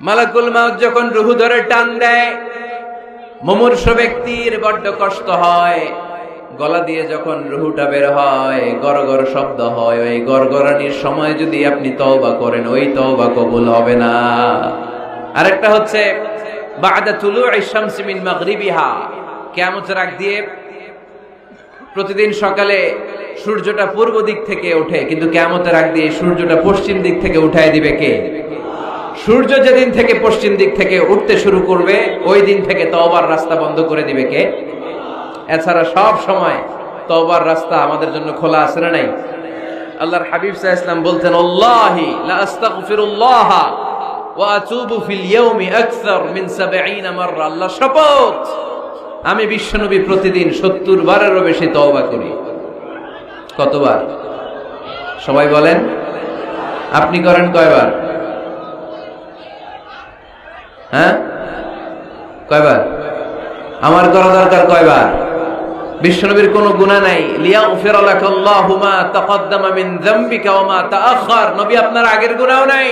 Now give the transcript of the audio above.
মালাকুল মাউত যখন রুহু ধরে টান দেয়, মুমূর্ষ ব্যক্তির বড্ড কষ্ট হয়। গলা দিয়ে যখন রুহুটা বের হয়, গড়গড় শব্দ হয়। ওই গড়গড়ানির সময় যদি আপনি তওবা করেন, ওই তওবা কবুল হবে না। আরেকটা হচ্ছে বা'দা তুলু'i শামসি মিন মাগরিবিহা, কিয়ামতের আগ দিয়ে প্রতিদিন সকালে সূর্যটা পূর্ব দিক থেকে ওঠে, কিন্তু কিয়ামতের আগ দিয়ে সূর্যটা পশ্চিম দিক থেকে উঠায় দিবে কে? সূর্য যেদিন থেকে পশ্চিম দিক থেকে উঠতে শুরু করবে, ওই দিন থেকে তওবার রাস্তা বন্ধ করে দিবে কে? এছাড়া সব সময় তওবার রাস্তা আমাদের জন্য খোলা আছে না নাই? আল্লাহর হাবিব সাল্লাল্লাহু আলাইহি ওয়াসাল্লাম বলতেন, আল্লাহি লা আস্তাগফিরুল্লাহ ওয়া আতুবু ফিল ইয়াউমি আকসার মিন 70 মাররা। আল্লাহ শপথ, আমি বিশ্বনবী প্রতিদিন 70 বারেরও বেশি তওবা করি। কতবার? সবাই বলেন। আপনি করেন কয়বার? হ্যাঁ, কয়বার? আমার করা দরকার কয়বার? বিশ্বনবীর কোনো গুনাহ নাই। লিয়াগফিরা লাকাল্লাহু মা তাকদ্দামা মিন যামবিকা ওয়া মা তাআখার। নবী আপনার আগের গুনাহও নাই।